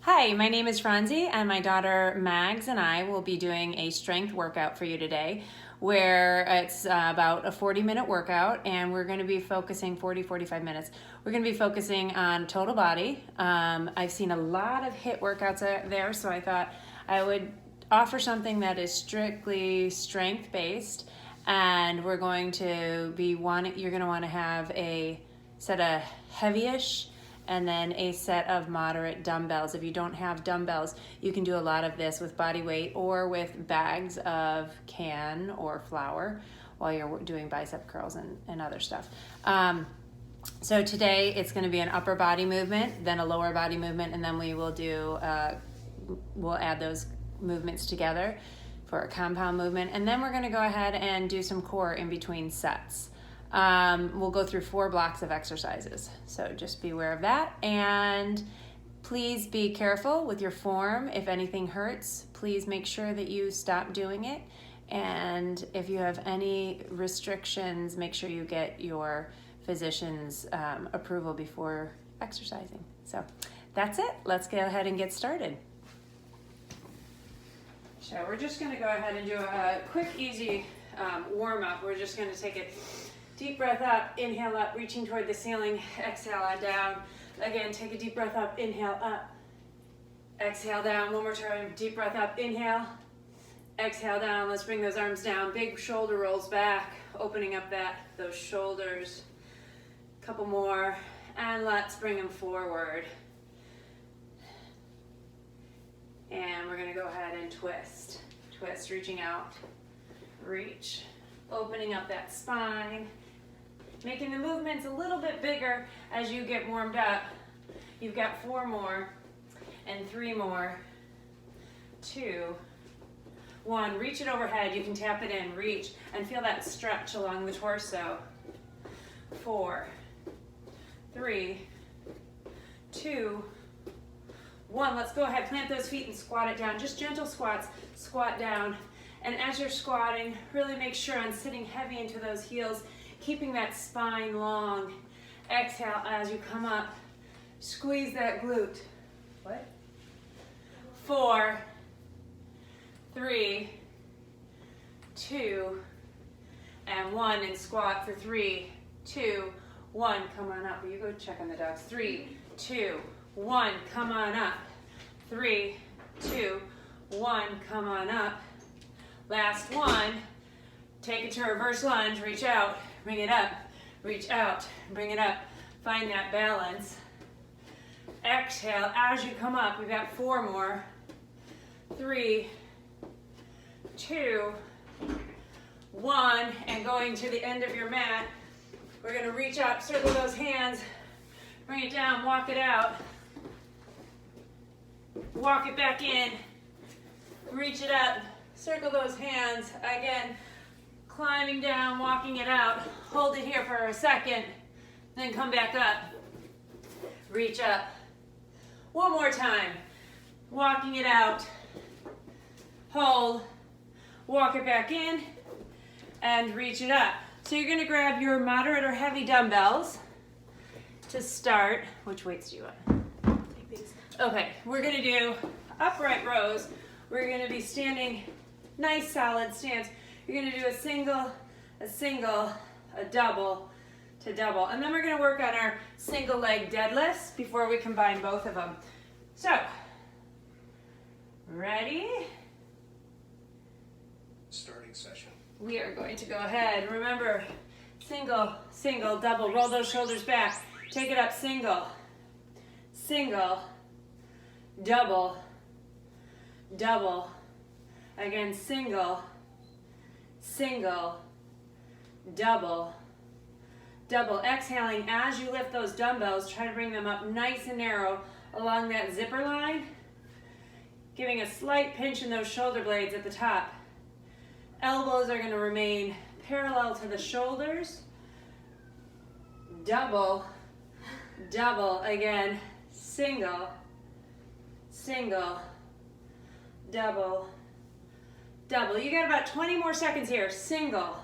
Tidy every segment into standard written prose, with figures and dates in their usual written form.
Hi, my name is Franzi, and my daughter Mags and I will be doing a strength workout for you today, where it's about a 40-minute workout, and we're going to be focusing 45 minutes. We're going to be focusing on total body. I've seen a lot of HIIT workouts there, so I thought I would offer something that is strictly strength-based, and we're going to be you're going to want to have a set of heavyish and then a set of moderate dumbbells. If you don't have dumbbells, you can do a lot of this with body weight or with bags of can or flour while you're doing bicep curls and other stuff. So today it's going to be an upper body movement, then a lower body movement, and then we will we'll add those movements together for a compound movement. And then we're going to go ahead and do some core in between sets. We'll go through 4 blocks of exercises, so just be aware of that. And please be careful with your form. If anything hurts, please make sure that you stop doing it. And if you have any restrictions, make sure you get your physician's approval before exercising. So that's it. Let's go ahead and get started. So we're just going to go ahead and do a quick, easy warm-up. We're just going to take it. Deep breath up, inhale up, reaching toward the ceiling, exhale down. Again, take a deep breath up, inhale up, exhale down. One more time, deep breath up, inhale, exhale down. Let's bring those arms down. Big shoulder rolls back, opening up those shoulders. Couple more, and let's bring them forward. And we're gonna go ahead and twist. Twist, reaching out, reach, opening up that spine. Making the movements a little bit bigger as you get warmed up. You've got 4 more and 3 more. 2, 1. Reach it overhead. You can tap it in. Reach and feel that stretch along the torso. 4, 3, 2, 1. Let's go ahead. Plant those feet and squat it down. Just gentle squats. Squat down. And as you're squatting, really make sure on sitting heavy into those heels, keeping that spine long. Exhale as you come up. Squeeze that glute. What? 4, 3, 2, and 1. And squat for 3, 2, 1. Come on up. You go check on the dogs. 3, 2, 1. Come on up. 3, 2, 1. Come on up. Last one. Take it to reverse lunge. Reach out. Bring it up. Reach out. Bring it up. Find that balance. Exhale as you come up. We've got 4 more. 3, 2, 1. And going to the end of your mat, we're going to reach up, circle those hands, bring it down, walk it out. Walk it back in. Reach it up. Circle those hands. Again, climbing down, walking it out. Hold it here for a second, then come back up. Reach up. One more time. Walking it out. Hold. Walk it back in, and reach it up. So you're gonna grab your moderate or heavy dumbbells to start. Which weights do you want? Take these. Okay, we're gonna do upright rows. We're gonna be standing nice solid stance. You're gonna do a single, a double to double. And then we're gonna work on our single leg deadlifts before we combine both of them. So, ready? Starting session. We are going to go ahead. Remember, single, double. Roll those shoulders back. Take it up, single, double, double. Again, single, double, double. Exhaling as you lift those dumbbells, try to bring them up nice and narrow along that zipper line, giving a slight pinch in those shoulder blades at the top. Elbows are going to remain parallel to the shoulders. Double, double. Again, single, double, double. You got about 20 more seconds here. Single.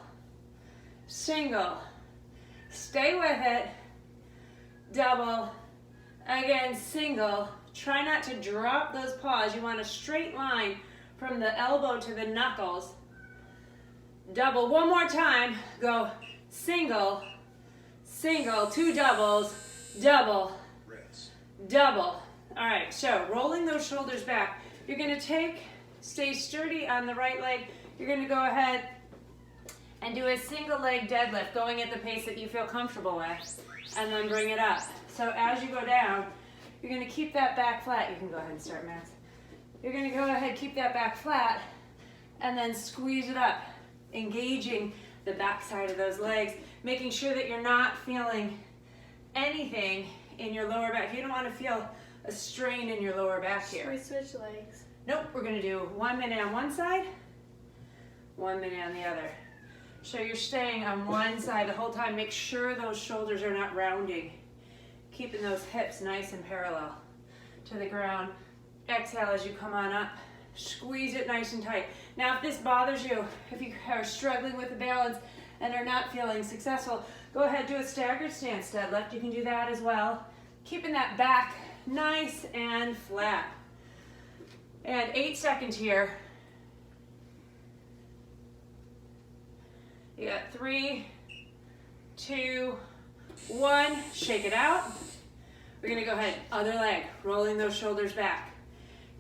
Stay with it. Double. Again, single. Try not to drop those paws. You want a straight line from the elbow to the knuckles. Double. One more time. Go single, single, 2 doubles, double, double. All right, so rolling those shoulders back. You're going to stay sturdy on the right leg. You're going to go ahead and do a single leg deadlift, going at the pace that you feel comfortable with, and then bring it up. So as you go down, you're going to keep that back flat. You can go ahead and start, Max. You're going to go ahead, keep that back flat, and then squeeze it up, engaging the back side of those legs, making sure that you're not feeling anything in your lower back. You don't want to feel a strain in your lower back here. Should we switch legs? Nope, we're going to do 1 minute on one side, 1 minute on the other. So you're staying on one side the whole time. Make sure those shoulders are not rounding. Keeping those hips nice and parallel to the ground. Exhale as you come on up. Squeeze it nice and tight. Now if this bothers you, if you are struggling with the balance and are not feeling successful, go ahead, do a staggered stance deadlift. You can do that as well. Keeping that back nice and flat. And 8 seconds here. You got 3, 2, 1. Shake it out. We're gonna go ahead, other leg, rolling those shoulders back.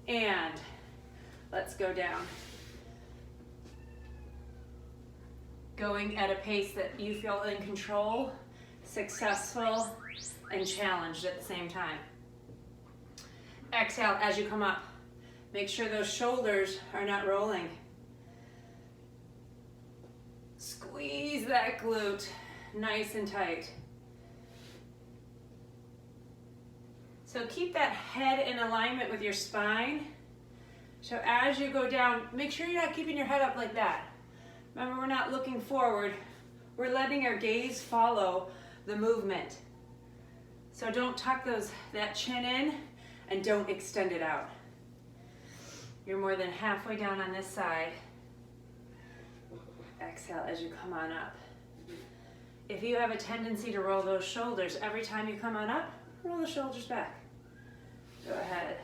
And let's go down. Going at a pace that you feel in control, successful, and challenged at the same time. Exhale as you come up. Make sure those shoulders are not rolling. Squeeze that glute nice and tight. So keep that head in alignment with your spine. So as you go down, make sure you're not keeping your head up like that. Remember, we're not looking forward. We're letting our gaze follow the movement. So don't tuck that chin in and don't extend it out. You're more than halfway down on this side. Exhale as you come on up. If you have a tendency to roll those shoulders, every time you come on up, roll the shoulders back. Go ahead,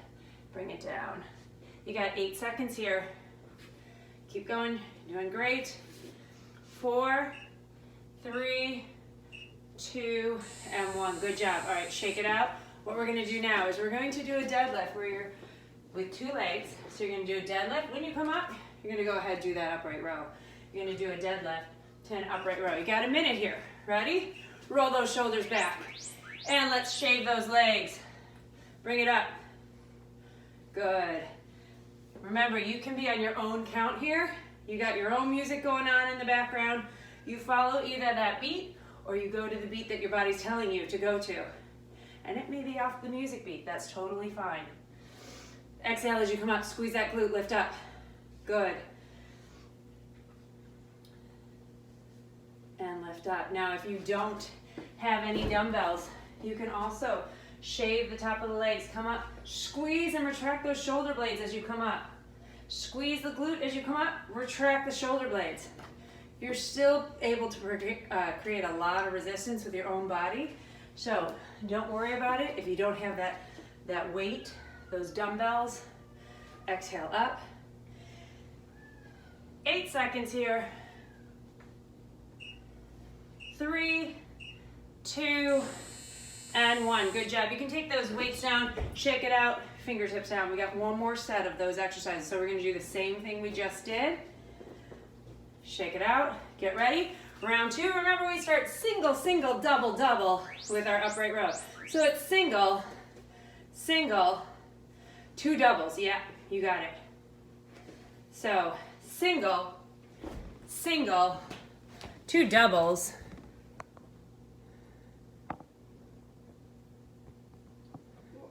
bring it down. You got 8 seconds here. Keep going, you're doing great. 4, 3, 2, and 1. Good job. All right, shake it out. What we're gonna do now is we're going to do a deadlift where you're with 2 legs. So you're gonna do a deadlift. When you come up, you're gonna go ahead and do that upright row. You're gonna do a deadlift to an upright row. You got a minute here. Ready? Roll those shoulders back. And let's shave those legs. Bring it up. Good. Remember, you can be on your own count here. You got your own music going on in the background. You follow either that beat or you go to the beat that your body's telling you to go to. And it may be off the music beat. That's totally fine. Exhale as you come up. Squeeze that glute. Lift up. Good. And lift up. Now, if you don't have any dumbbells, you can also shave the top of the legs. Come up. Squeeze and retract those shoulder blades as you come up. Squeeze the glute as you come up. Retract the shoulder blades. You're still able to create a lot of resistance with your own body. So don't worry about it if you don't have that weight, those dumbbells. Exhale up. 8 seconds here. 3, 2, and 1. Good job. You can take those weights down, shake it out, fingertips down. We got one more set of those exercises. So we're going to do the same thing we just did. Shake it out. Get ready. Round 2. Remember, we start single, single, double, double with our upright row. So it's single, single, 2 doubles. Yeah, you got it. So single, single, 2 doubles.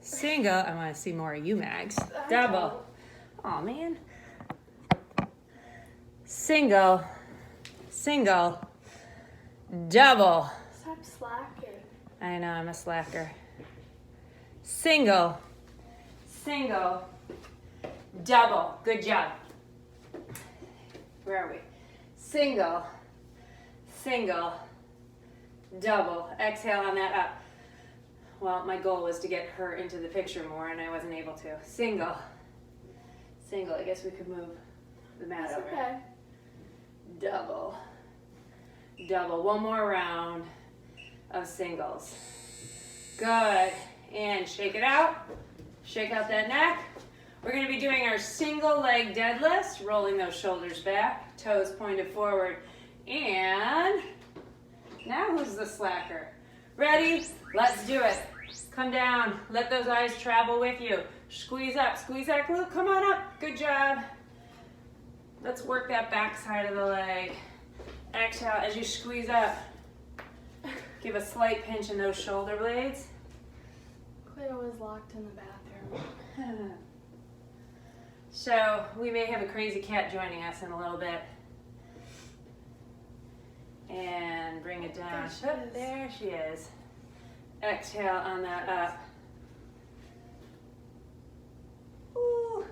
Single, I want to see more of you, Mags. Double. Oh man. Single, single, double. Stop slacking. I know, I'm a slacker. Single, single, double. Good job. Where are we? Single, single, double. Exhale on that up. Well, my goal was to get her into the picture more, and I wasn't able to. Single. Single. I guess we could move the mat That's over. okay. Double. Double. One more round of singles. Good. And shake it out. Shake out that neck. We're going to be doing our single leg deadlifts, rolling those shoulders back, toes pointed forward. And now who's the slacker? Ready? Let's do it. Come down. Let those eyes travel with you. Squeeze up. Squeeze that glute. Come on up. Good job. Let's work that back side of the leg. Exhale as you squeeze up. Give a slight pinch in those shoulder blades. Cleo was locked in the bathroom. So we may have a crazy cat joining us in a little bit. And bring it down. There she is. Exhale on that up. Ooh.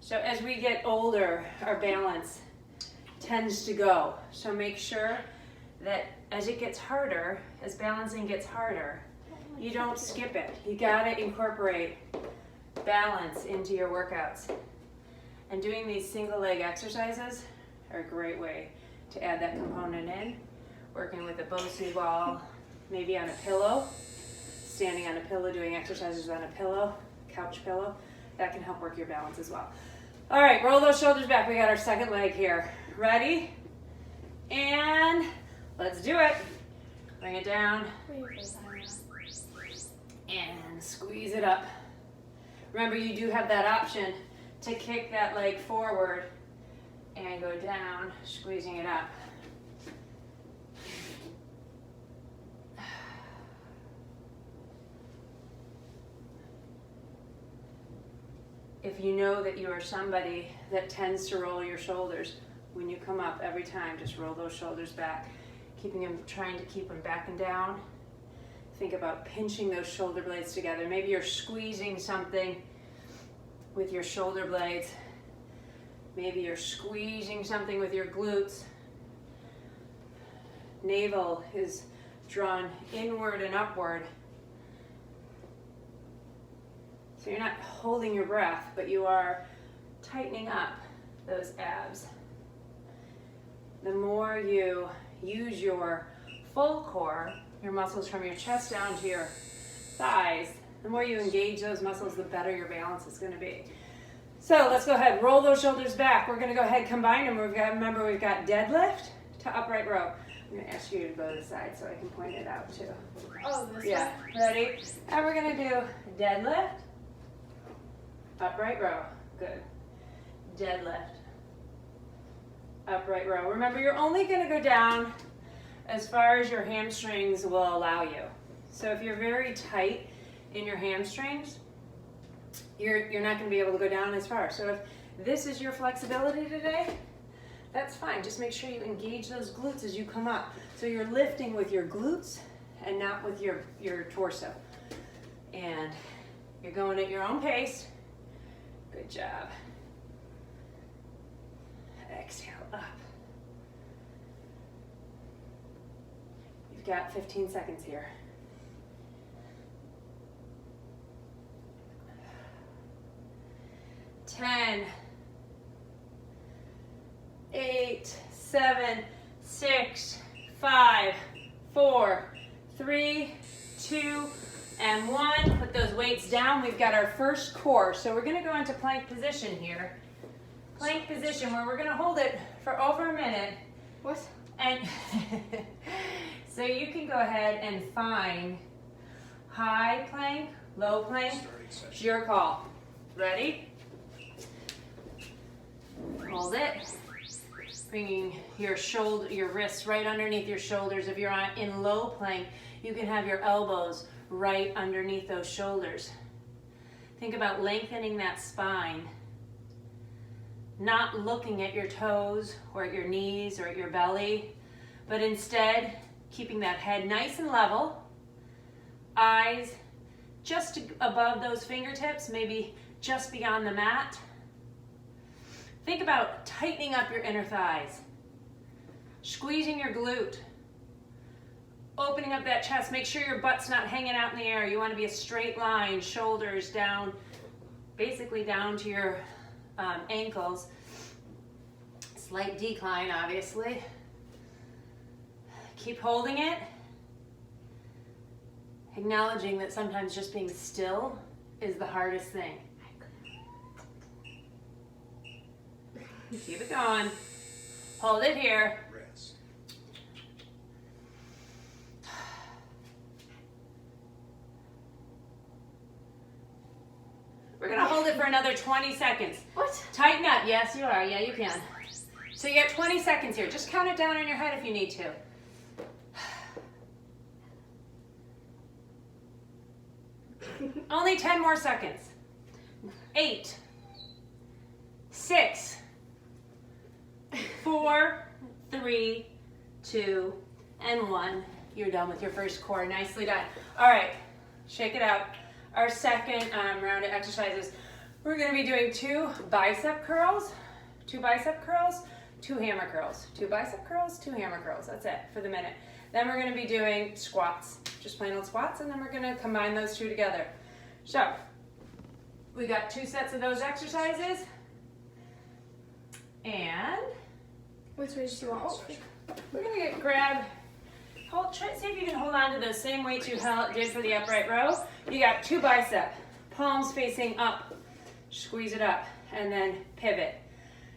So as we get older, our balance tends to go. So make sure that as it gets harder, as balancing gets harder, you don't skip it. You gotta incorporate balance into your workouts. And doing these single leg exercises are a great way to add that component in. Working with a Bosu ball, maybe on a pillow, standing on a pillow, doing exercises on a pillow, couch pillow, that can help work your balance as well. All right, roll those shoulders back. We got our second leg here. Ready? And let's do it. Bring it down and squeeze it up. Remember, you do have that option to kick that leg forward and go down, squeezing it up. If you know that you are somebody that tends to roll your shoulders, when you come up every time, just roll those shoulders back, trying to keep them back and down. Think about pinching those shoulder blades together. Maybe you're squeezing something with your shoulder blades. Maybe you're squeezing something with your glutes. Navel is drawn inward and upward. So you're not holding your breath, but you are tightening up those abs. The more you use your full core, your muscles from your chest down to your thighs, the more you engage those muscles, the better your balance is going to be. So let's go ahead, roll those shoulders back. We're going to go ahead, combine them. Remember, we've got deadlift to upright row. I'm going to ask you to go to the side so I can point it out too. Oh, this Yeah, ready? And we're going to do deadlift, upright row. Good. Deadlift, upright row. Remember, you're only going to go down as far as your hamstrings will allow you. So if you're very tight in your hamstrings, you're not going to be able to go down as far. So if this is your flexibility today, that's fine. Just make sure you engage those glutes as you come up. So you're lifting with your glutes and not with your torso. And you're going at your own pace. Good job. Exhale up. You've got 15 seconds here. 10, 8, 7, 6, 5, 4, 3, 2, and 1. Put those weights down. We've got our first core. So we're going to go into plank position here. Plank position where we're going to hold it for over a minute. What? And so you can go ahead and find high plank, low plank. It's your call. Ready? Hold it. Bringing your wrists right underneath your shoulders. If you're in low plank, you can have your elbows right underneath those shoulders. Think about lengthening that spine. Not looking at your toes or at your knees or at your belly, but instead keeping that head nice and level. Eyes just above those fingertips, maybe just beyond the mat. Think about tightening up your inner thighs, squeezing your glute, opening up that chest. Make sure your butt's not hanging out in the air. You want to be a straight line, shoulders down, basically down to your ankles. Slight decline, obviously. Keep holding it. Acknowledging that sometimes just being still is the hardest thing. Keep it going. Hold it here. Rest. We're gonna hold it for another 20 seconds. What? Tighten up. Yes, you are. Yeah, you can. So you get 20 seconds here. Just count it down in your head if you need to. Only 10 more seconds. 8, 6, 4, 3, 2, and 1. You're done with your first core. Nicely done. All right, shake it out. Our second round of exercises, we're going to be doing 2 bicep curls, 2 bicep curls, 2 hammer curls, 2 bicep curls, 2 hammer curls. That's it for the minute. Then we're going to be doing squats, just plain old squats, and then we're going to combine those 2 together. So we got 2 sets of those exercises, and Which way do you want? we're going to grab, try see if you can hold on to those same weights you did for the upright row. You got 2 bicep, palms facing up, squeeze it up, and then pivot.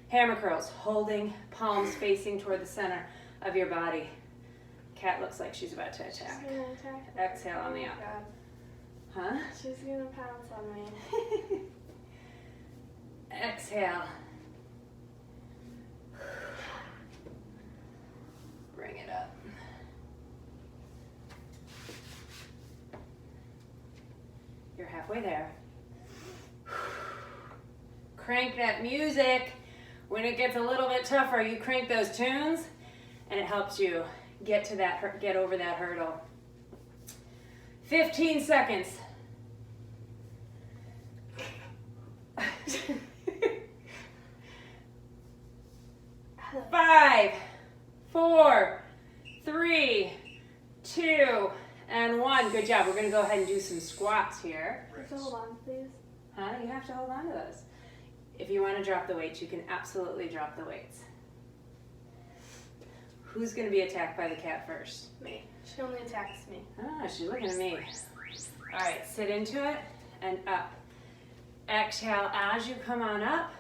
Hammer curls, holding palms facing toward the center of your body. Cat looks like she's about to attack. She's gonna attack. Exhale on the Oh up. my God. Huh? She's gonna pounce on me. Exhale. Bring it up. You're halfway there. Crank that music. When it gets a little bit tougher, you crank those tunes, and it helps you get to that, get over that hurdle. 15 seconds. 5, 4, 3, 2, and 1. Good job. We're going to go ahead and do some squats here. So hold on, please. Huh? You have to hold on to those. If you want to drop the weights, you can absolutely drop the weights. Who's going to be attacked by the cat first? Me. She only attacks me. Ah, she's looking at me. All right, sit into it and up. Exhale as you come on up.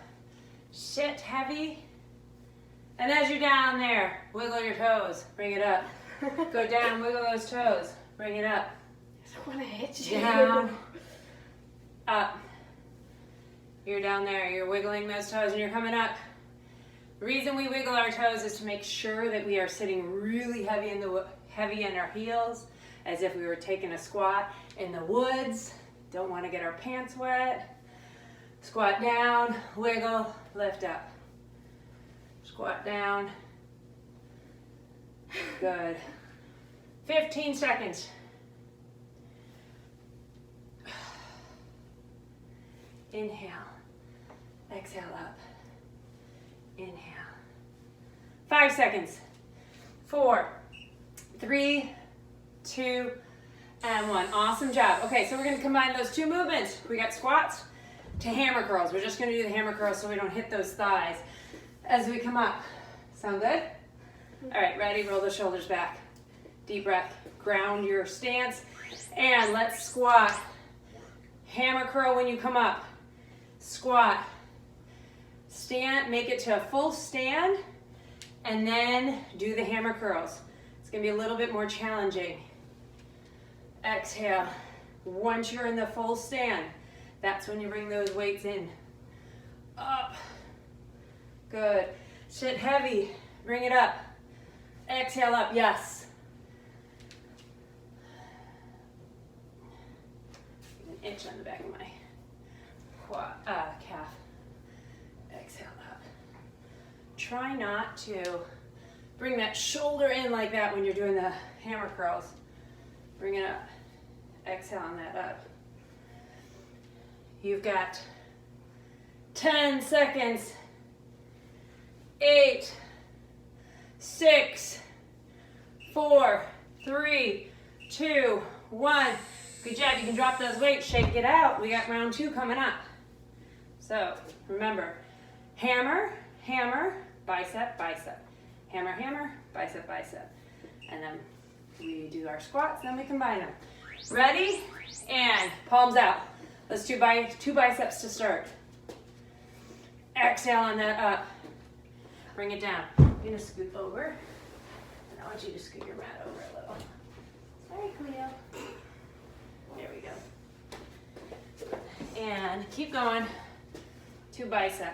Sit heavy. And as you're down there, wiggle your toes. Bring it up. Go down, wiggle those toes. Bring it up. I want to hit you. Down. Up. You're down there. You're wiggling those toes and you're coming up. The reason we wiggle our toes is to make sure that we are sitting really heavy in our heels, as if we were taking a squat in the woods. Don't want to get our pants wet. Squat down, wiggle, lift up. Squat down. Good. 15 seconds. Inhale. Exhale up. Inhale. 5 seconds. 4, 3, 2, and 1. Awesome job. Okay, so we're going to combine those 2 movements. We got squats to hammer curls. We're just going to do the hammer curls so we don't hit those thighs as we come up. Sound good? All right, ready? Roll the shoulders back. Deep breath. Ground your stance. And let's squat. Hammer curl when you come up. Squat. Stand, make it to a full stand, and then do the hammer curls. It's going to be a little bit more challenging. Exhale. Once you're in the full stand, that's when you bring those weights in. Up. Good. Sit heavy. Bring it up. Exhale up. Yes. An itch on the back of my calf. Exhale up. Try not to bring that shoulder in like that when you're doing the hammer curls. Bring it up. Exhale on that up. You've got 10 seconds. 8, 6, 4, 3, 2, 1. Good job. You can drop those weights, shake it out. We got round 2 coming up. So remember, hammer, hammer, bicep, bicep. Hammer, hammer, bicep, bicep. And then we do our squats, then we combine them. Ready? And palms out. Let's do two biceps to start. Exhale on that up. Bring it down. You're gonna scoot over. And I want you to scoot your mat over a little. Sorry, Cleo. There we go. And keep going. 2 bicep.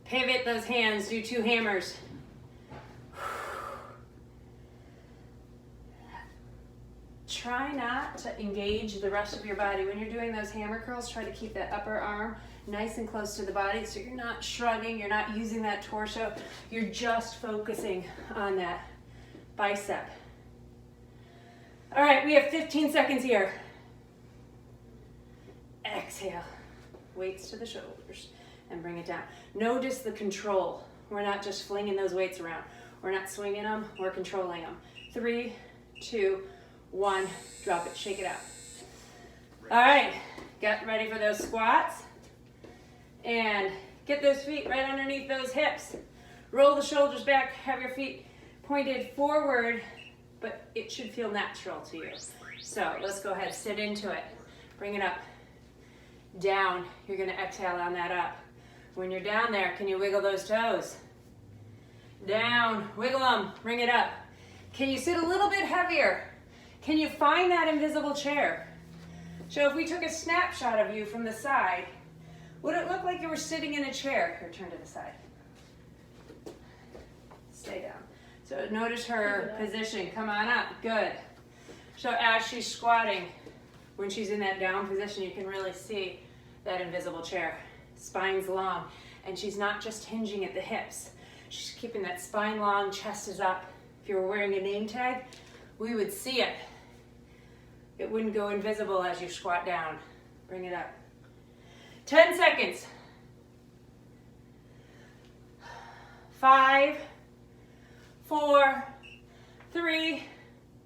Pivot those hands, do 2 hammers. Try not to engage the rest of your body. When you're doing those hammer curls, try to keep that upper arm nice and close to the body so you're not shrugging, you're not using that torso, you're just focusing on that bicep. All right, we have 15 seconds here. Exhale, weights to the shoulders and bring it down. Notice the control. We're not just flinging those weights around. We're not swinging them, we're controlling them. 3, 2, 1, drop it, shake it out. All right, get ready for those squats. And get those feet right underneath those hips. Roll the shoulders back, have your feet pointed forward, but it should feel natural to you. So let's go ahead, sit into it. Bring it up, down. You're gonna exhale on that up. When you're down there, can you wiggle those toes? Down, wiggle them, bring it up. Can you sit a little bit heavier? Can you find that invisible chair? So if we took a snapshot of you from the side, would it look like you were sitting in a chair? Here, turn to the side. Stay down. So notice her position. Come on up. Good. So as she's squatting, when she's in that down position, you can really see that invisible chair. Spine's long, and she's not just hinging at the hips. She's keeping that spine long, chest is up. If you were wearing a name tag, we would see it. It wouldn't go invisible as you squat down. Bring it up. 10 seconds. 5, 4, 3,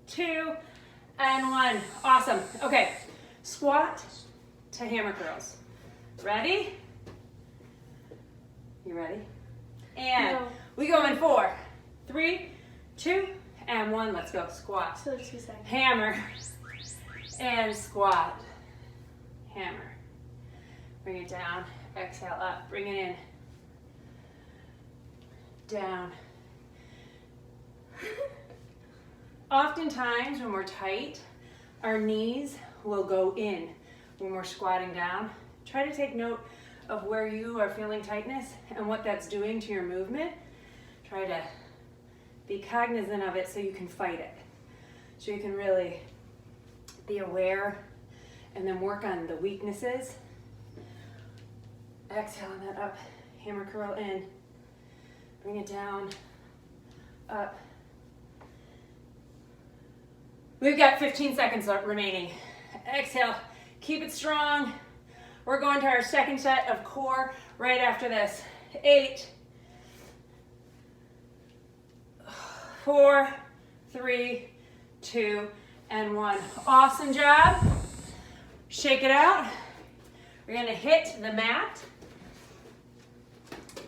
2, and 1. Awesome. Okay, squat to hammer curls. Ready? You ready? And No. we go in 4, 3, 2, and 1. Let's go. Squat. So 2 seconds. Hammer. And squat. Hammer. Bring it down. Exhale up. Bring it in. Down. Oftentimes when we're tight, our knees will go in when we're squatting down. Try to take note of where you are feeling tightness and what that's doing to your movement. Try to be cognizant of it so you can fight it. So you can really be aware and then work on the weaknesses. Exhale on that up. Hammer curl in. Bring it down. Up. We've got 15 seconds remaining. Exhale. Keep it strong. We're going to our second set of core right after this. 8, 4, 3, 2, and 1. Awesome job. Shake it out. We're going to hit the mat.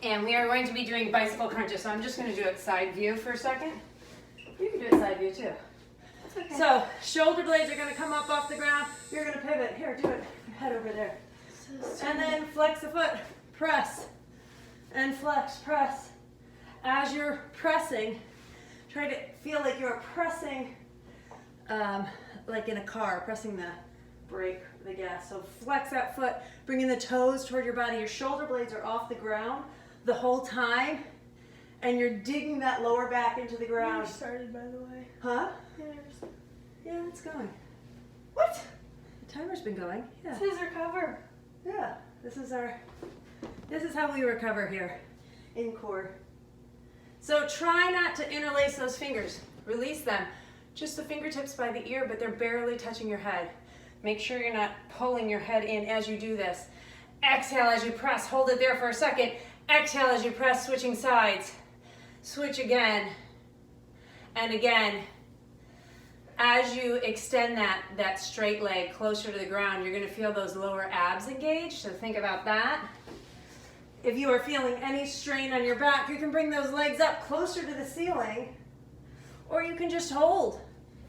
And we are going to be doing bicycle crunches. So I'm just going to do it side view for a second. You can do it side view too. Okay. So shoulder blades are going to come up off the ground. You're going to pivot. Here, do it. Head over there. And then flex the foot. Press. And flex. Press. As you're pressing, try to feel like you're pressing like in a car, pressing the brake, the gas. So flex that foot, bringing the toes toward your body. Your shoulder blades are off the ground the whole time, and you're digging that lower back into the ground. You started, by the way. Huh? Yeah, Yeah, it's going. what? The timer's been going. Yeah. This is recover. Yeah. This is how we recover here in core. So try not to interlace those fingers. Release them. Just the fingertips by the ear, but they're barely touching your head. Make sure you're not pulling your head in as you do this. Exhale as you press. Hold it there for a second. Exhale as you press, switching sides. Switch again. And again, as you extend that straight leg closer to the ground, you're gonna feel those lower abs engaged, so think about that. If you are feeling any strain on your back, you can bring those legs up closer to the ceiling, or you can just hold.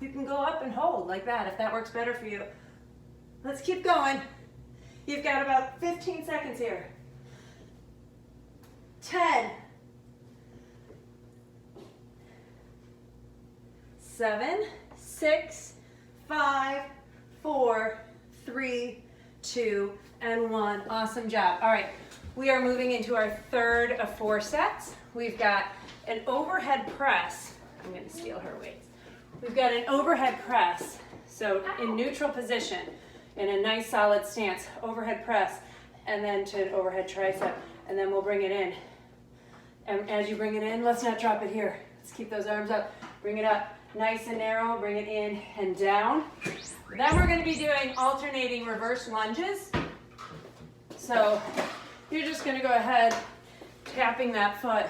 You can go up and hold like that if that works better for you. Let's keep going. You've got about 15 seconds here. 10, 7, 6, 5, 4, 3, 2, and 1. Awesome job. All right, we are moving into our third of 4 sets. We've got an overhead press. I'm going to steal her weights. We've got an overhead press. So in neutral position, in a nice solid stance, overhead press, and then to an overhead tricep, and then we'll bring it in. And as you bring it in, let's not drop it here. Let's keep those arms up. Bring it up nice and narrow. Bring it in and down. Then we're going to be doing alternating reverse lunges. So you're just going to go ahead, tapping that foot,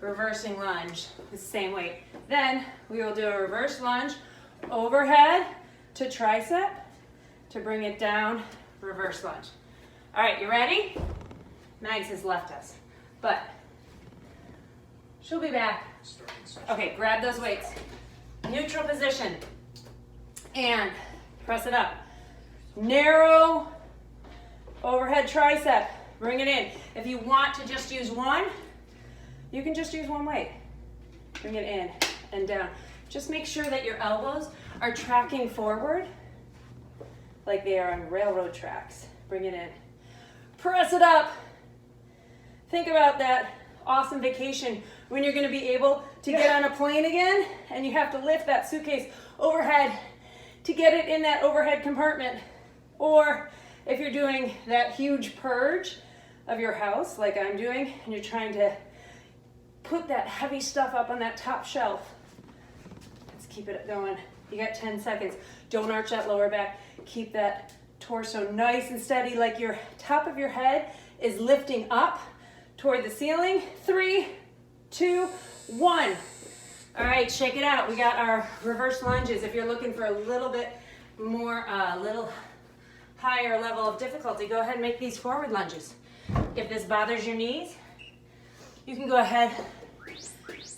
reversing lunge with the same weight. Then we will do a reverse lunge, overhead to tricep, to bring it down, reverse lunge. All right, you ready? Mags has left us, but she'll be back. Okay, grab those weights. Neutral position. And press it up. Narrow overhead tricep. Bring it in. If you want to just use one, you can just use one weight. Bring it in and down. Just make sure that your elbows are tracking forward like they are on railroad tracks. Bring it in. Press it up. Think about that awesome vacation when you're going to be able to get on a plane again and you have to lift that suitcase overhead to get it in that overhead compartment. Or if you're doing that huge purge of your house like I'm doing and you're trying to put that heavy stuff up on that top shelf. Let's keep it going. You got 10 seconds. Don't arch that lower back. Keep that torso nice and steady like your top of your head is lifting up toward the ceiling. 3, 2, 1. All right, shake it out. We got our reverse lunges. If you're looking for a little bit more, little higher level of difficulty, go ahead and make these forward lunges. If this bothers your knees, you can go ahead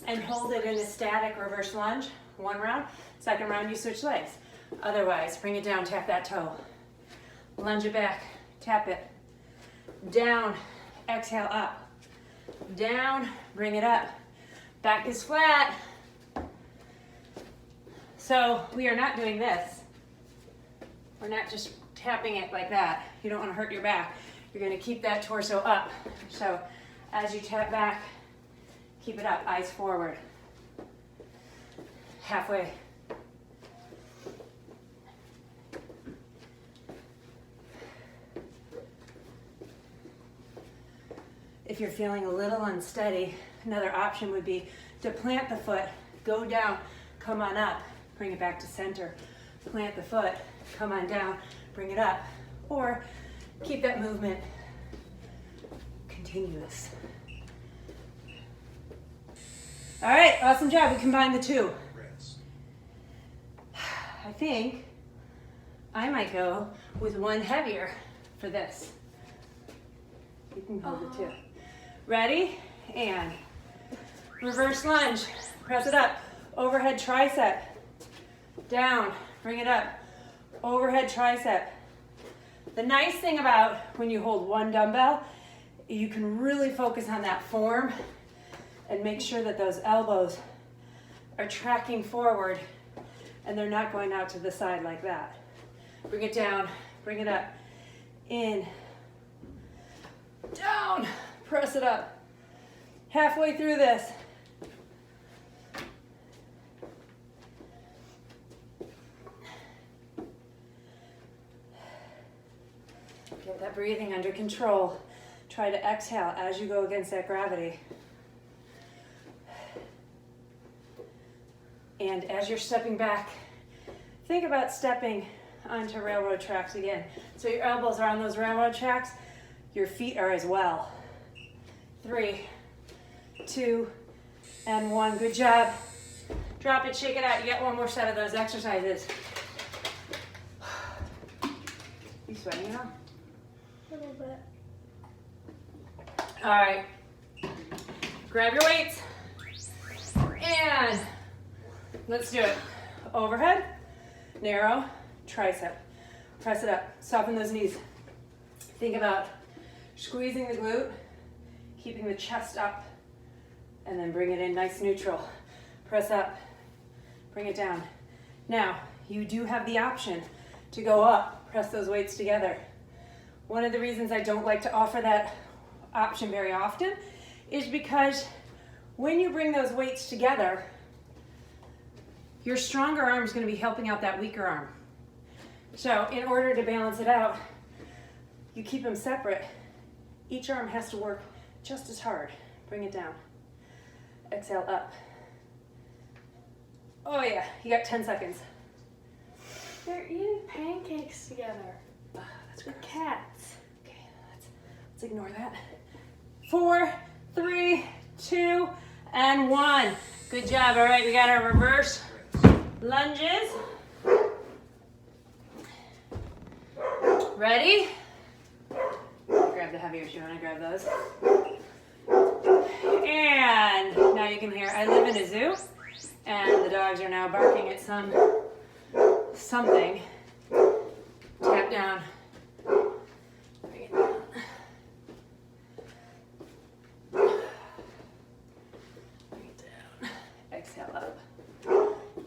and hold it in a static reverse lunge. 1 round. 2nd round, you switch legs. Otherwise, bring it down, tap that toe. Lunge it back, tap it. Down, exhale up. Down, bring it up. Back is flat. So we are not doing this. We're not just tapping it like that. You don't want to hurt your back. You're going to keep that torso up. So as you tap back, keep it up, eyes forward. Halfway. If you're feeling a little unsteady, another option would be to plant the foot, go down, come on up, bring it back to center. Plant the foot, come on down, bring it up. Or keep that movement continuous. All right, awesome job. We combined the two. I think I might go with one heavier for this. You can hold it too. Ready? And reverse lunge. Press it up. Overhead tricep. Down. Bring it up. Overhead tricep. The nice thing about when you hold one dumbbell, you can really focus on that form and make sure that those elbows are tracking forward and they're not going out to the side like that. Bring it down, bring it up, in, down, press it up. Halfway through this. Get that breathing under control. Try to exhale as you go against that gravity. And as you're stepping back, think about stepping onto railroad tracks again. So your elbows are on those railroad tracks, your feet are as well. 3, 2, and 1. Good job. Drop it, shake it out. You got one more set of those exercises. You sweating now? A little bit. All right. Grab your weights. And let's do it. Overhead, narrow, tricep. Press it up. Soften those knees. Think about squeezing the glute, keeping the chest up, and then bring it in nice neutral. Press up, bring it down. Now, you do have the option to go up, press those weights together. One of the reasons I don't like to offer that option very often is because when you bring those weights together, your stronger arm is going to be helping out that weaker arm. So in order to balance it out, you keep them separate. Each arm has to work just as hard. Bring it down. Exhale up. Oh yeah, you got 10 seconds. They're eating pancakes together. That's The gross. cats. Okay, let's ignore that. 4, 3, 2, and 1. Good job. All right, we got our reverse lunges. Ready? Grab the heavier shoe. You want to grab those? And now you can hear, I live in a zoo, and the dogs are now barking at something. Tap down. Bring it down. Bring it down. Exhale up.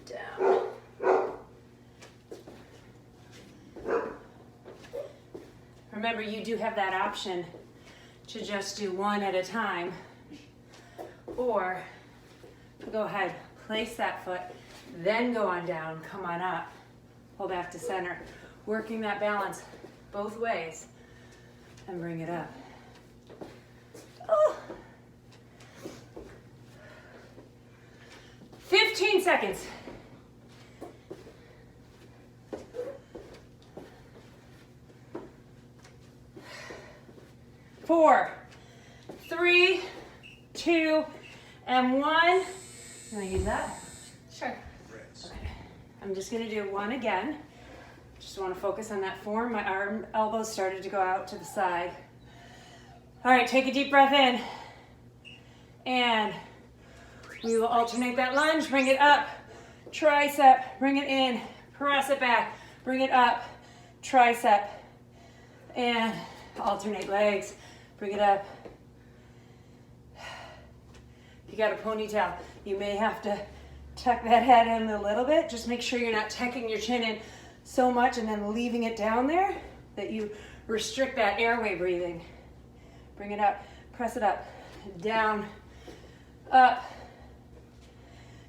Down. Remember, you do have that option to just do one at a time, or go ahead, place that foot, then go on down, come on up, pull back to center, working that balance both ways, and bring it up. Oh. 15 seconds. 4, 3, 2, and 1. You want to use that? Sure. Okay. I'm just going to do one again. Just want to focus on that form. My arm, elbows started to go out to the side. All right, take a deep breath in. And we will alternate that lunge. Bring it up, tricep, bring it in, press it back, bring it up, tricep, and alternate legs. Bring it up. If you got a ponytail, you may have to tuck that head in a little bit. Just make sure you're not tucking your chin in so much and then leaving it down there that you restrict that airway breathing. Bring it up, press it up, down, up,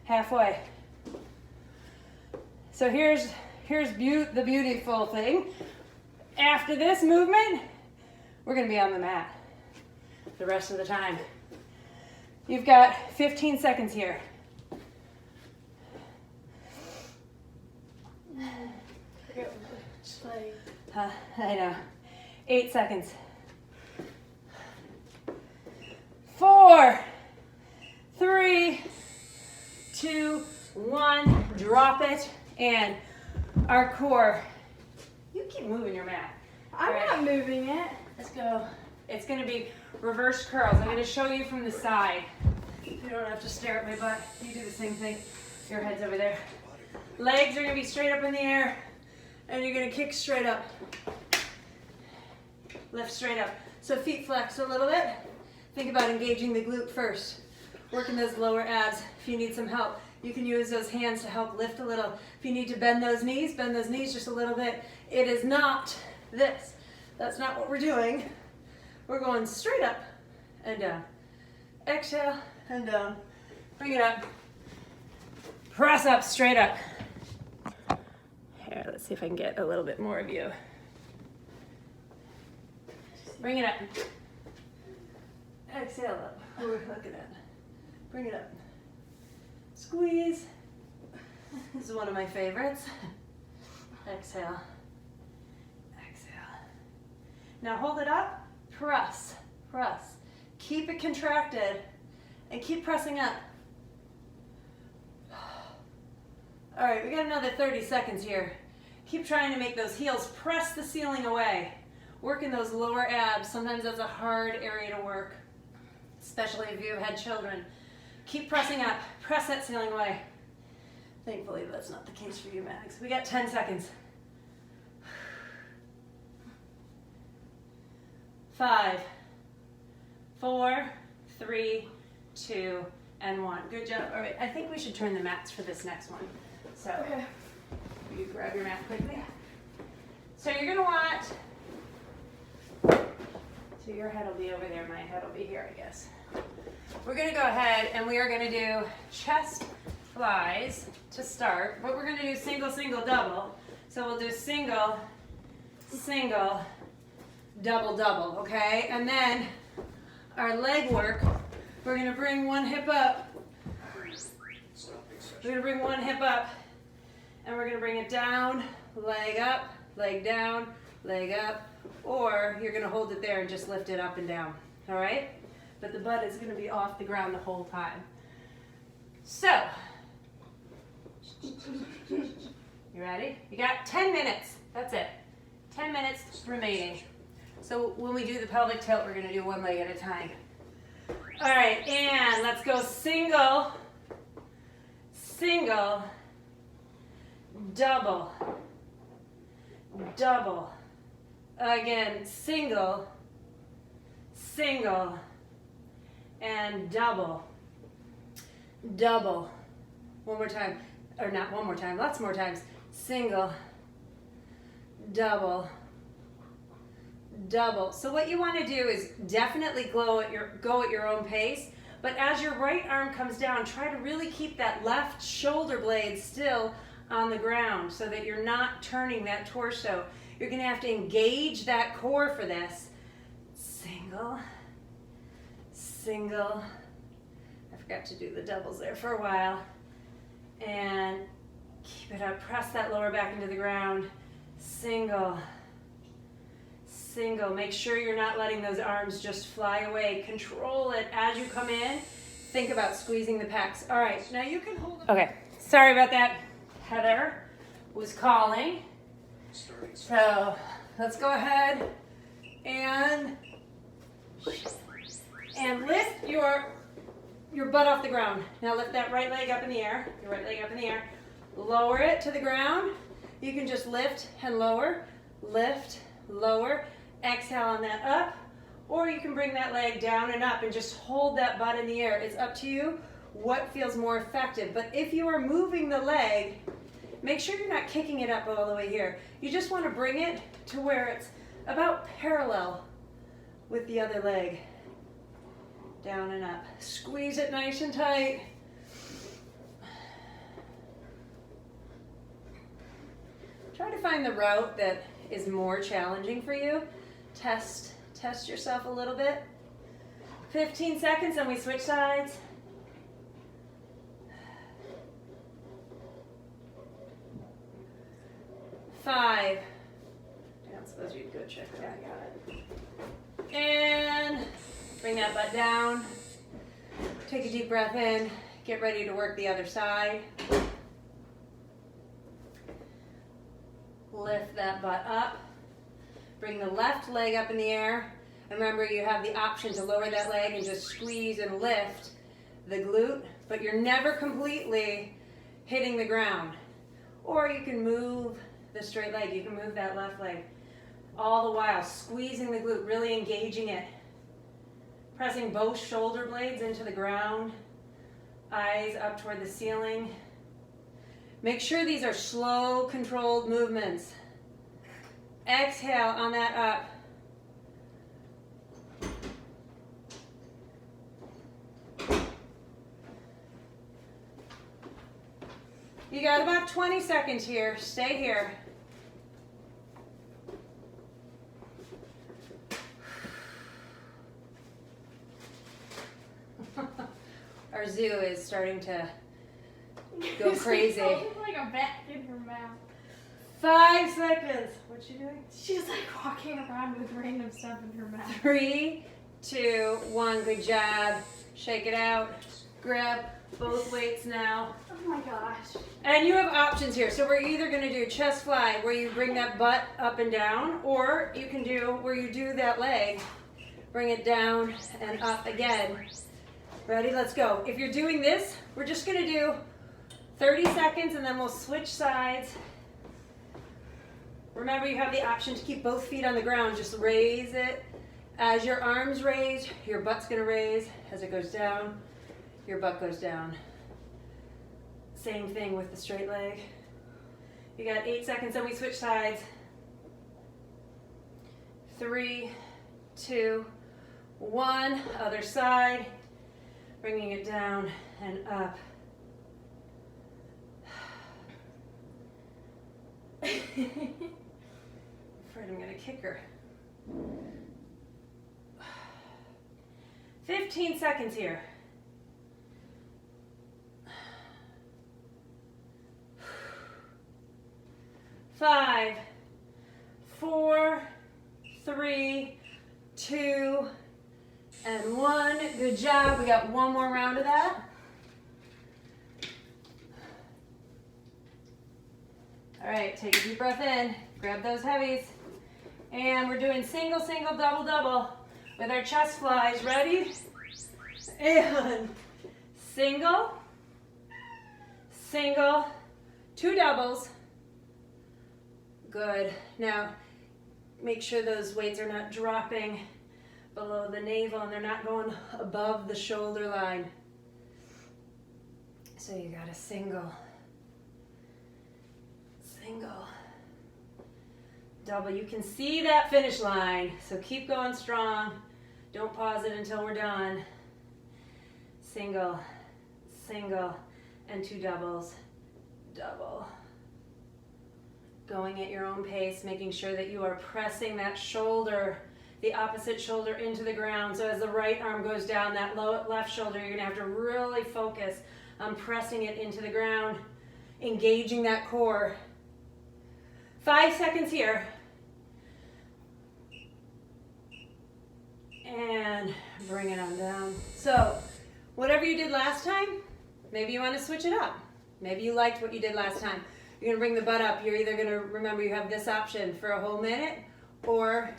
halfway. So here's the beautiful thing. After this movement, we're gonna be on the mat the rest of the time. You've got 15 seconds here. Forget which leg. I know. 8 seconds. 4, 3, 2, 1. Drop it. And our core. You keep moving your mat. I'm Right. not moving it. Let's go. It's going to be reverse curls. I'm going to show you from the side. You don't have to stare at my butt. You do the same thing. Your head's over there. Legs are going to be straight up in the air. And you're going to kick straight up. Lift straight up. So feet flex a little bit. Think about engaging the glute first. Working those lower abs. If you need some help, you can use those hands to help lift a little. If you need to bend those knees just a little bit. It is not this. That's not what we're doing. We're going straight up and down. Exhale and down. Bring it up. Press up, straight up. Here, let's see if I can get a little bit more of you. Bring it up. Exhale up. Ooh, look at that. Bring it up. Squeeze. This is one of my favorites. Exhale. Exhale. Now hold it up. Press. Press. Keep it contracted and keep pressing up. All right, we got another 30 seconds here. Keep trying to make those heels press the ceiling away. Working those lower abs. Sometimes that's a hard area to work, especially if you've had children. Keep pressing up. Press that ceiling away. Thankfully, that's not the case for you, Max. We got 10 seconds. 5, 4, 3, 2, and 1. Good job. All right, I think we should turn the mats for this next one. So, Okay. you grab your mat quickly. So you're gonna want, so your head will be over there, my head will be here, I guess. We're gonna go ahead and we are gonna do chest flies to start, but we're gonna do single, single, double. So we'll do single, single, double, double, okay? And then our leg work, we're gonna bring one hip up. We're gonna bring one hip up, and we're gonna bring it down, leg up, leg down, leg up, or you're gonna hold it there and just lift it up and down, all right? But the butt is gonna be off the ground the whole time. So, you ready? You got 10 minutes, that's it. 10 minutes remaining. So when we do the pelvic tilt, we're gonna do one leg at a time. All right, and let's go single, single, double, double. Again, single, single, and double, double. One more time, or not one more time, lots more times. Single, double, double. So what you want to do is definitely go at your own pace, but as your right arm comes down, try to really keep that left shoulder blade still on the ground so that you're not turning that torso. You're going to have to engage that core for this. Single, single. I forgot to do the doubles there for a while. And keep it up. Press that lower back into the ground. Single, single. Make sure you're not letting those arms just fly away. Control it as you come in. Think about squeezing the pecs. All right, now you can hold it. Okay, sorry about that. Heather was calling. So let's go ahead and lift your butt off the ground. Now lift that right leg up in the air. Your right leg up in the air. Lower it to the ground. You can just lift and lower. Lift, lower. Exhale on that up. Or you can bring that leg down and up and just hold that butt in the air. It's up to you what feels more effective. But if you are moving the leg, make sure you're not kicking it up all the way here. You just want to bring it to where it's about parallel with the other leg. Down and up. Squeeze it nice and tight. Try to find the route that is more challenging for you. Test yourself a little bit. 15 seconds and we switch sides. 5. I don't suppose you'd go check that. I got it. And bring that butt down. Take a deep breath in. Get ready to work the other side. Lift that butt up. Bring the left leg up in the air. And remember, you have the option to lower that leg and just squeeze and lift the glute, but you're never completely hitting the ground. Or you can move the straight leg. You can move that left leg. All the while squeezing the glute, really engaging it. Pressing both shoulder blades into the ground. Eyes up toward the ceiling. Make sure these are slow, controlled movements. Exhale on that up. You got about 20 seconds here. Stay here. Our zoo is starting to go crazy. Like a bat in her mouth. 5 seconds. What's she doing? She's like walking around with random stuff in her mouth. 3, 2, 1. Good job. Shake it out. Grip. both weights now. Oh my gosh. And you have options here. So we're either going to do chest fly where you bring that butt up and down, or you can do where you do that leg, bring it down and up again. Ready? Let's go. If you're doing this, we're just going to do 30 seconds and then we'll switch sides. Remember, you have the option to keep both feet on the ground. Just raise it. As your arms raise, your butt's going to raise. As it goes down, your butt goes down. Same thing with the straight leg. You got 8 seconds, then we switch sides. 3, 2, 1. Other side. Bringing it down and up. I'm afraid I'm going to kick her. 15 seconds here. 5, 4, 3, 2, and 1. Good job. We got one more round of that. All right, take a deep breath in. Grab those heavies. And we're doing single, single, double, double with our chest flies. Ready? And single, single, 2 doubles. Good. Now, make sure those weights are not dropping below the navel and they're not going above the shoulder line. So you got a single, single, double. You can see that finish line, so keep going strong. Don't pause it until we're done. Single, single, and 2 doubles, double. Going at your own pace, making sure that you are pressing that shoulder, the opposite shoulder into the ground. So as the right arm goes down, that left shoulder, you're gonna have to really focus on pressing it into the ground, engaging that core. 5 seconds here. And bring it on down. So whatever you did last time, maybe you want to switch it up. Maybe you liked what you did last time. You're going to bring the butt up. You're either going to remember you have this option for a whole minute, or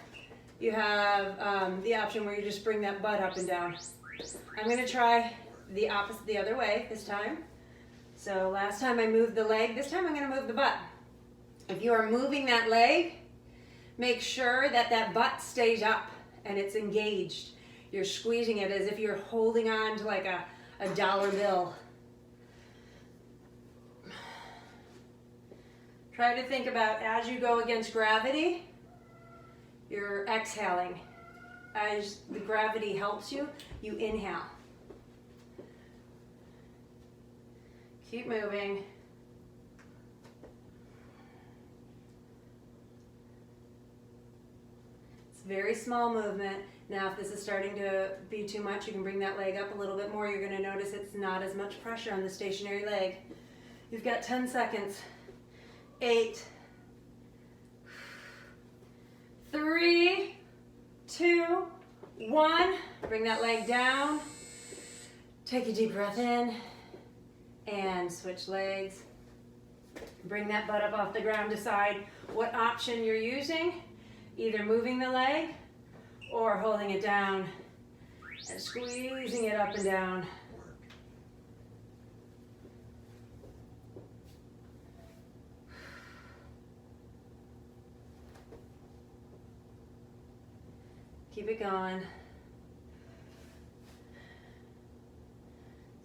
you have the option where you just bring that butt up and down. I'm going to try the opposite, the other way this time. So last time I moved the leg. This time I'm going to move the butt. If you are moving that leg, make sure that that butt stays up and it's engaged. You're squeezing it as if you're holding on to like a dollar bill. Try to think about as you go against gravity, you're exhaling. As the gravity helps you, you inhale. Keep moving. It's a very small movement. Now, if this is starting to be too much, you can bring that leg up a little bit more. You're going to notice it's not as much pressure on the stationary leg. You've got 10 seconds. 8, 3, 2, 1. Bring that leg down. Take a deep breath in and switch legs. Bring that butt up off the ground. Decide what option you're using, either moving the leg or holding it down and squeezing it up and down. Keep it going.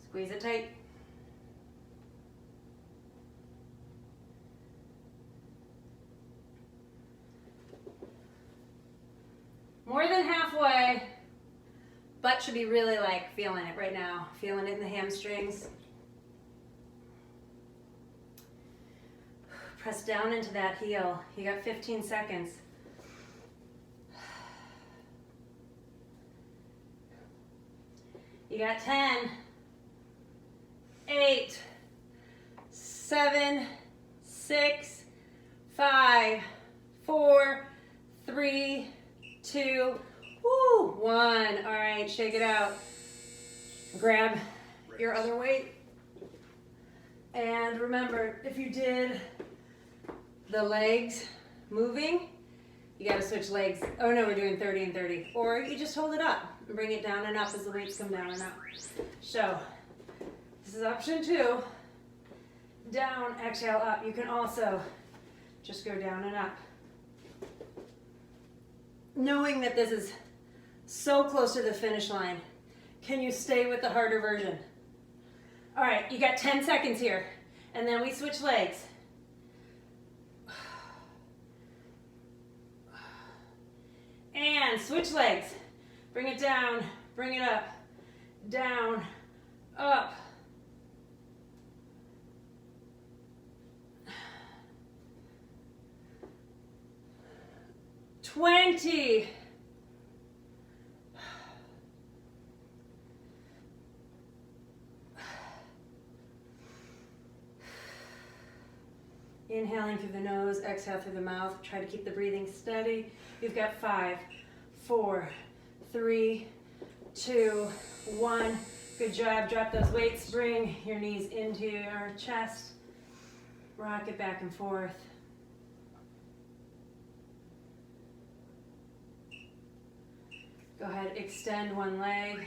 Squeeze it tight. More than halfway. Butt should be really like feeling it right now. Feeling it in the hamstrings. Press down into that heel. You got 15 seconds. You got 10, 8, 7, 6, 5, 4, 3, 2, 1. All right, shake it out. Grab your other weight. And remember, if you did the legs moving, you gotta switch legs. Oh no, we're doing 30 and 30. Or you just hold it up and bring it down and up as the weights come down and up. So, this is option 2. Down, exhale, up. You can also just go down and up. Knowing that this is so close to the finish line, can you stay with the harder version? All right, you got 10 seconds here, and then we switch legs. And switch legs. Bring it down, bring it up, down, up. Twenty. Inhaling through the nose, exhale through the mouth. Try to keep the breathing steady. You've got 5, 4, 3, 2, 1. Good job. Drop those weights. Bring your knees into your chest. Rock it back and forth. Go ahead, extend one leg.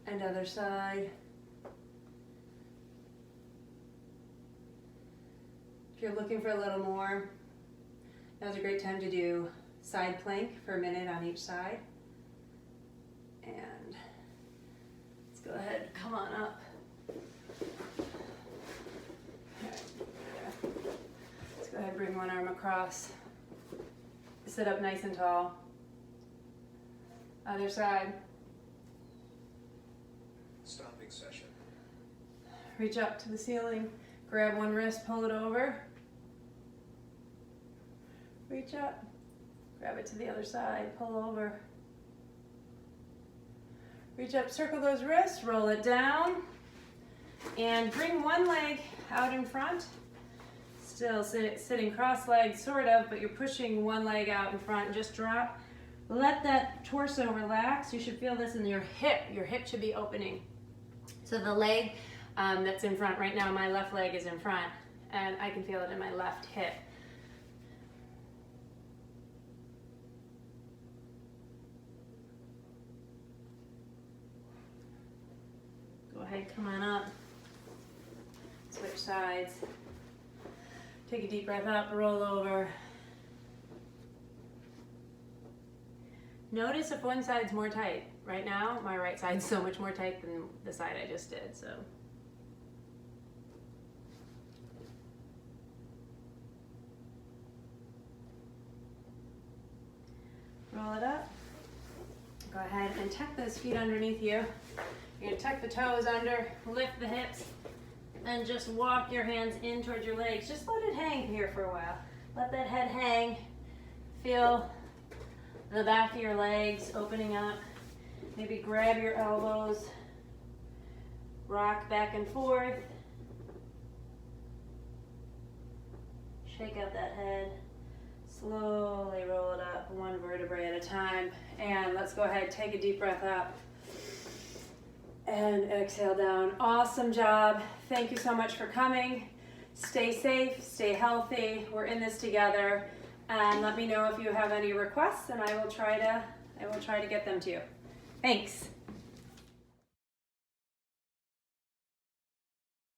And other side. If you're looking for a little more, now's a great time to do side plank for a minute on each side. And let's go ahead, come on up. Let's go ahead, bring one arm across. Sit up nice and tall. Other side. Stopping session. Reach up to the ceiling. Grab one wrist, pull it over. Reach up. Grab it to the other side, pull over. Reach up, circle those wrists, roll it down. And bring one leg out in front. Still sitting cross-legged, sort of, but you're pushing one leg out in front. Just drop. Let that torso relax. You should feel this in your hip. Your hip should be opening. So the leg that's in front right now, my left leg is in front, and I can feel it in my left hip. Go ahead, come on up. Switch sides. Take a deep breath up, roll over. Notice if one side's more tight. Right now, my right side's so much more tight than the side I just did, so. Roll it up. Go ahead and tuck those feet underneath you. You're gonna tuck the toes under, lift the hips, and just walk your hands in towards your legs. Just let it hang here for a while. Let that head hang. Feel the back of your legs opening up. Maybe grab your elbows. Rock back and forth. Shake out that head. Slowly roll it up, one vertebrae at a time. And let's go ahead, take a deep breath up. And exhale down. Awesome job. Thank you so much for coming. Stay safe, stay healthy. We're in this together. And let me know if you have any requests, and I will try to get them to you. Thanks.